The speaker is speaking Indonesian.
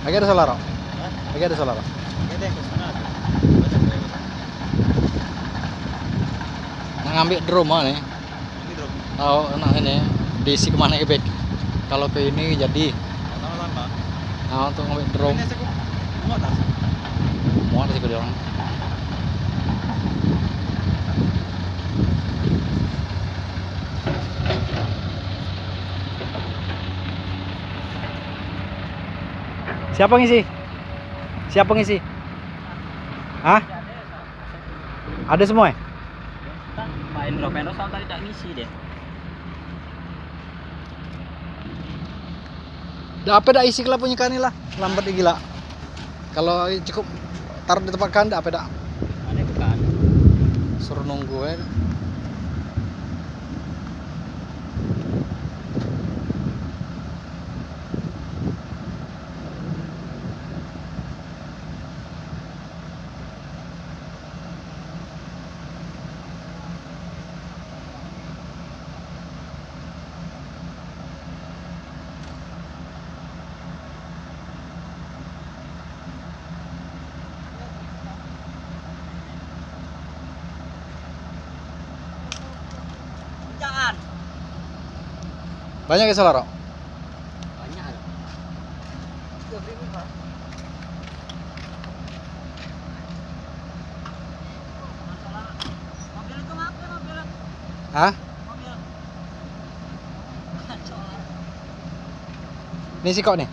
Lagi ada solar, Rok? Hah? Lagi ada solar, Rok? Ini deh ke sana tuh. Banyak deh. Nah, ngambil drum nih. Ini drop. Oh, nah ini diisi kemana ke back? Kalau ke ini jadi, Lama-lama. nah untuk ngambil drum, Ini cukup muat tas. muat sih dia orang. Siapa ngisi? Siapa ngisi? Hah? Ada semua ya? Pak Indro Veno sama tadi tak ngisi deh. Apa dah isi kelapa punya kani lah, lambat gila. Kalau cukup taruh di tempat kan, apa dah? Ada bukan? Suruh nunggu ya. Jangan. Banyak ya solar, Rok? Banyak ada. 3.000 Pak. Masalah mobil itu ngapa mobil? Hah? Mobil. Solar. Ini sih kok nih.